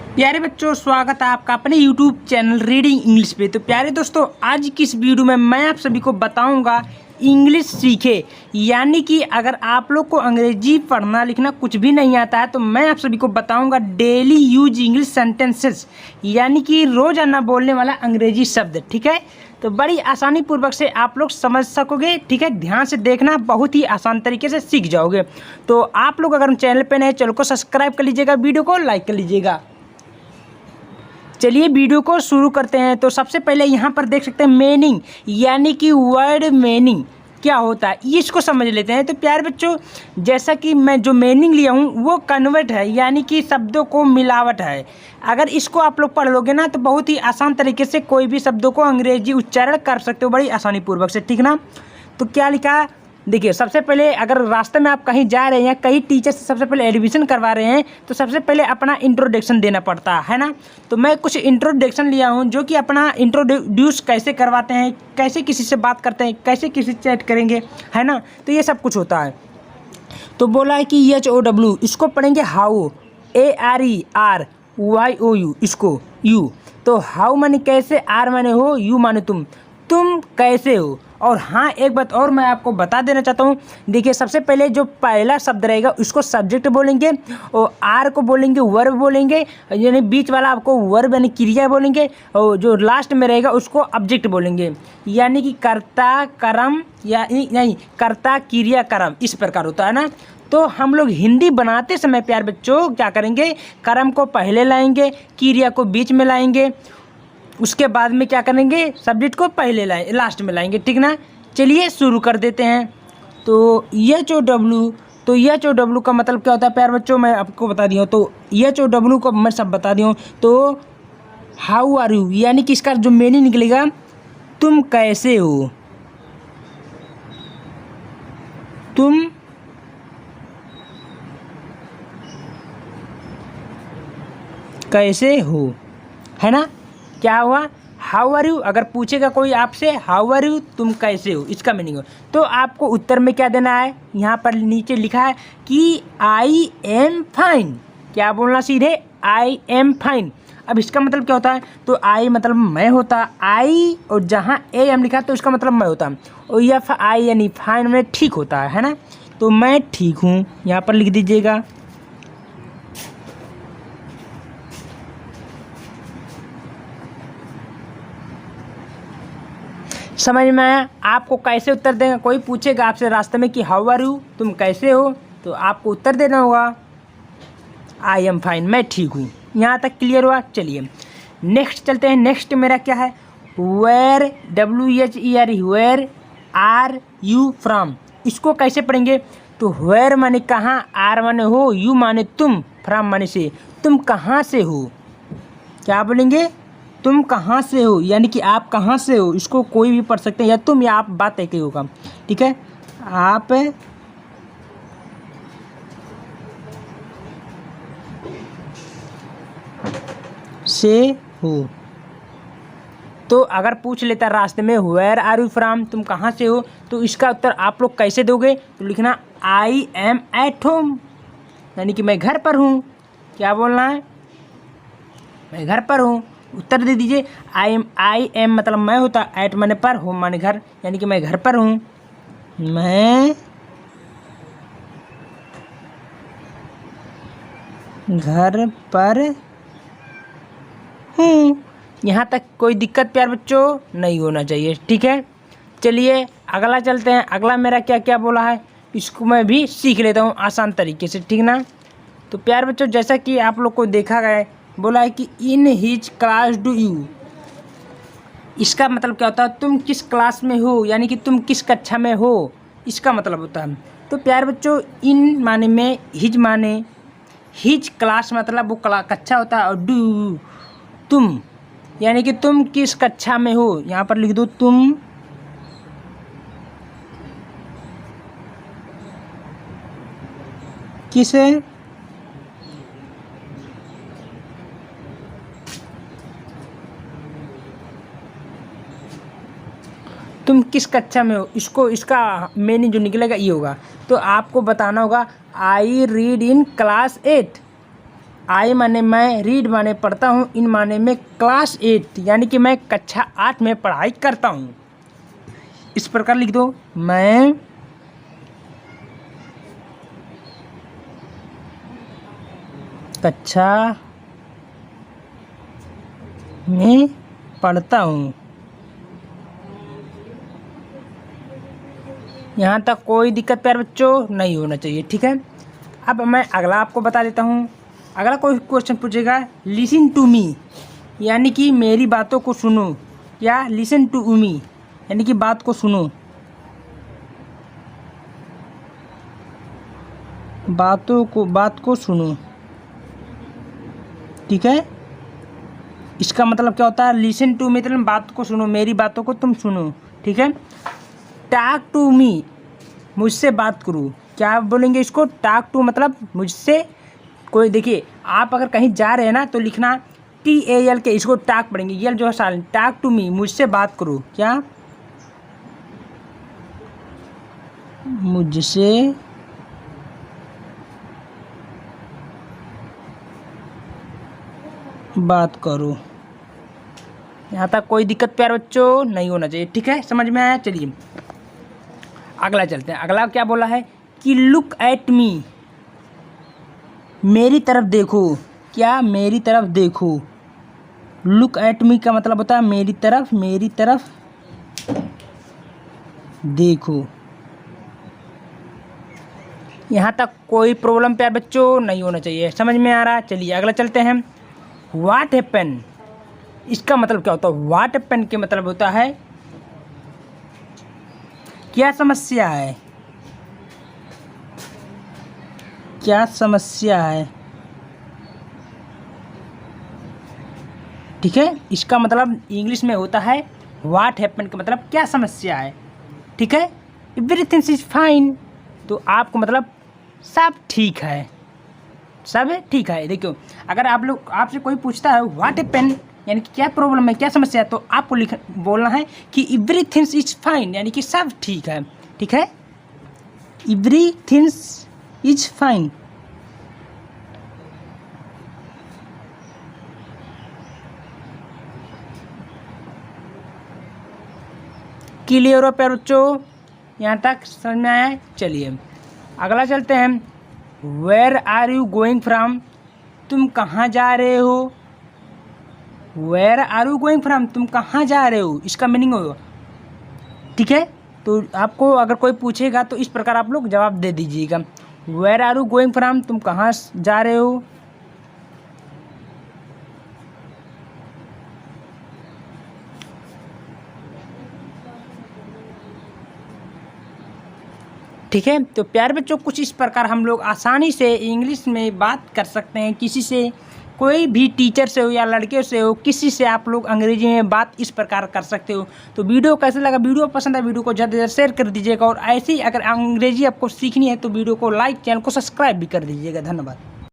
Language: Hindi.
प्यारे बच्चों, स्वागत है आपका अपने YouTube चैनल रीडिंग इंग्लिश पे। तो प्यारे दोस्तों, आज की इस वीडियो में मैं आप सभी को बताऊंगा इंग्लिश सीखे। यानी कि अगर आप लोग को अंग्रेजी पढ़ना लिखना कुछ भी नहीं आता है तो मैं आप सभी को बताऊंगा डेली यूज इंग्लिश सेंटेंसेस, यानी कि रोजाना बोलने वाला अंग्रेजी शब्द। ठीक है, तो बड़ी आसानी पूर्वक से आप लोग समझ सकोगे। ठीक है, ध्यान से देखना, बहुत ही आसान तरीके से सीख जाओगे। तो आप लोग अगर चैनल पे नए, चैनल को सब्सक्राइब कर लीजिएगा, वीडियो को लाइक कर लीजिएगा। चलिए वीडियो को शुरू करते हैं। तो सबसे पहले यहाँ पर देख सकते हैं मीनिंग, यानी कि वर्ड मीनिंग क्या होता है, इसको समझ लेते हैं। तो प्यारे बच्चों, जैसा कि मैं जो मीनिंग लिया हूँ वो कन्वर्ट है, यानी कि शब्दों को मिलावट है। अगर इसको आप लोग पढ़ लोगे ना तो बहुत ही आसान तरीके से कोई भी शब्दों को अंग्रेजी उच्चारण कर सकते हो, बड़ी आसानी पूर्वक से। ठीक ना, तो क्या लिखा, देखिए सबसे पहले अगर रास्ते में आप कहीं जा रहे हैं, कहीं टीचर से सबसे पहले एडमिशन करवा रहे हैं तो सबसे पहले अपना इंट्रोडक्शन देना पड़ता है ना। तो मैं कुछ इंट्रोडक्शन लिया हूं जो कि अपना इंट्रोड्यूस कैसे करवाते हैं, कैसे किसी से बात करते हैं, कैसे किसी से चैट करेंगे, है ना। तो ये सब कुछ होता है। तो बोला है कि HOW, इसको पढ़ेंगे हाउ, ARERYOU, इसको यू। तो हाउ माने कैसे, आर माने हो, यू माने तुम कैसे हो। और हाँ, एक बात और मैं आपको बता देना चाहता हूँ। देखिए सबसे पहले जो पहला शब्द रहेगा उसको सब्जेक्ट बोलेंगे, और आर को बोलेंगे वर्ब बोलेंगे, यानी बीच वाला आपको वर्ब यानी क्रिया बोलेंगे, और जो लास्ट में रहेगा उसको ऑब्जेक्ट बोलेंगे, यानी कि कर्ता कर्म या नहीं, कर्ता क्रिया कर्म, इस प्रकार होता है ना। तो हम लोग हिंदी बनाते समय प्यार बच्चों क्या करेंगे, कर्म को पहले लाएंगे, क्रिया को बीच में लाएंगे, उसके बाद में क्या करेंगे, सब्जेक्ट को पहले लास्ट में लाएंगे। ठीक ना, चलिए शुरू कर देते हैं। तो HOW, तो HOW का मतलब क्या होता है प्यार बच्चों, मैं आपको बता दिया हूँ। तो HOW को मैं सब बता दिया हूँ। तो हाउ आर यू, यानी कि इसका जो मीनिंग निकलेगा, तुम कैसे हो, तुम कैसे हो, है ना। क्या हुआ, हाउ आर यू, अगर पूछेगा कोई आपसे हाउ आर यू, तुम कैसे हो, इसका मीनिंग हो। तो आपको उत्तर में क्या देना है, यहाँ पर नीचे लिखा है कि आई एम फाइन। क्या बोलना सीधे, आई एम फाइन। अब इसका मतलब क्या होता है, तो आई मतलब मैं होता, आई और जहाँ AM लिखा तो इसका मतलब मैं होता, और FI यानी फाइन में ठीक होता है ना। तो मैं ठीक हूँ, यहाँ पर लिख दीजिएगा। समझ में आया। आपको कैसे उत्तर देंगे, कोई पूछेगा आपसे रास्ते में कि हाउ आर यू, तुम कैसे हो, तो आपको उत्तर देना होगा आई एम फाइन, मैं ठीक हूँ। यहाँ तक क्लियर हुआ। चलिए नेक्स्ट चलते हैं। नेक्स्ट मेरा क्या है, where, WHERE, where are you from, इसको कैसे पढ़ेंगे। तो वेयर माने कहाँ, आर माने हो, यू माने तुम, फ्रॉम माने से, तुम कहाँ से हो। क्या बोलेंगे, तुम कहाँ से हो, यानी कि आप कहाँ से हो, इसको कोई भी पढ़ सकते हैं, या तुम या आप, बात एक ही होगा। ठीक है, आप से हो। तो अगर पूछ लेता रास्ते में वेयर आर यू फ्रॉम, तुम कहाँ से हो, तो इसका उत्तर आप लोग कैसे दोगे, तो लिखना आई एम एट होम, यानी कि मैं घर पर हूँ। क्या बोलना है, मैं घर पर हूँ। उत्तर दे दीजिए। आई एम मतलब मैं होता, एट माने पर, होम माने घर, यानी कि मैं घर पर हूँ, मैं घर पर हूँ। यहाँ तक कोई दिक्कत प्यार बच्चों नहीं होना चाहिए। ठीक है, चलिए अगला चलते हैं। अगला मेरा क्या क्या बोला है, इसको मैं भी सीख लेता हूँ आसान तरीके से। ठीक ना, तो प्यार बच्चों जैसा कि आप लोग को देखा गया, बोला है कि in his class do you, इसका मतलब क्या होता है, तुम किस क्लास में हो, यानी कि तुम किस कक्षा में हो, इसका मतलब होता है। तो प्यार बच्चों, इन माने में, हिज माने, हिज क्लास मतलब वो कक्षा होता है, और डू तुम, यानी कि तुम किस कक्षा में हो। यहाँ पर लिख दो तुम किस तुम किस कक्षा में हो, इसको, इसका मीनिंग जो निकलेगा ये होगा। तो आपको बताना होगा आई रीड इन क्लास 8, आई माने मैं, रीड माने पढ़ता हूँ, इन माने मैं क्लास 8 यानी कि मैं कक्षा 8 में पढ़ाई करता हूँ। इस प्रकार लिख दो, मैं कक्षा में पढ़ता हूँ। यहाँ तक कोई दिक्कत प्यारे बच्चों नहीं होना चाहिए, ठीक है। अब मैं अगला आपको बता देता हूँ। अगला कोई क्वेश्चन पूछेगा, लिसन टू मी यानी कि मेरी बातों को सुनो, या लिसन टू मी यानी कि बात को सुनो, बात को सुनो, ठीक है। इसका मतलब क्या होता है, लिसन टू मी मतलब बात को सुनो, मेरी बातों को तुम सुनो, ठीक है। टॉक टू मी मुझसे बात करो, क्या बोलेंगे इसको, टॉक टू मतलब मुझसे। कोई देखिए, आप अगर कहीं जा रहे हैं ना तो लिखना TAL के, इसको टॉक पढ़ेंगे, ये जो है साइलेंट, टॉक टू मी मुझसे बात करो, क्या मुझसे बात करो। यहाँ तक कोई दिक्कत प्यारे बच्चों नहीं होना चाहिए, ठीक है, समझ में आया। चलिए अगला चलते हैं। अगला क्या बोला है कि लुक एट मी मेरी तरफ देखो, क्या मेरी तरफ देखो। लुक एट मी का मतलब होता है मेरी तरफ देखो। यहाँ तक कोई प्रॉब्लम प्यारे बच्चों नहीं होना चाहिए, समझ में आ रहा। चलिए अगला चलते हैं। व्हाट हैपन, इसका मतलब क्या होता है, व्हाट हैपन के मतलब होता है क्या समस्या है, क्या समस्या है, ठीक है। इसका मतलब इंग्लिश में होता है व्हाट हैपन का मतलब क्या समस्या है, ठीक है। एवरीथिंग इज फाइन तो आपको मतलब सब ठीक है, सब ठीक है। देखो अगर आपसे कोई पूछता है व्हाट हैपन यानी कि क्या प्रॉब्लम है, क्या समस्या है, तो आपको बोलना है कि एवरीथिंग इज फाइन यानी कि सब ठीक है, ठीक है। Everything is fine. क्लियर हो प्यारे बच्चों, यहाँ तक समझ में आया। चलिए अगला चलते हैं। Where are you going from, तुम कहाँ जा रहे हो। Where are you going from, तुम कहाँ जा रहे हो, इसका मीनिंग होगा, ठीक है। तो आपको अगर कोई पूछेगा तो इस प्रकार आप लोग जवाब दे दीजिएगा, where are you going from, तुम कहाँ जा रहे हो। ठीक है। तो प्यारे बच्चों कुछ इस प्रकार हम लोग आसानी से इंग्लिश में बात कर सकते हैं किसी से, कोई भी टीचर से हो या लड़के से हो, किसी से आप लोग अंग्रेजी में बात इस प्रकार कर सकते हो। तो वीडियो कैसे लगा, वीडियो पसंद है वीडियो को ज़्यादा से ज़्यादा शेयर कर दीजिएगा, और ऐसे ही अगर अंग्रेजी आपको सीखनी है तो वीडियो को लाइक, चैनल को सब्सक्राइब भी कर दीजिएगा। धन्यवाद।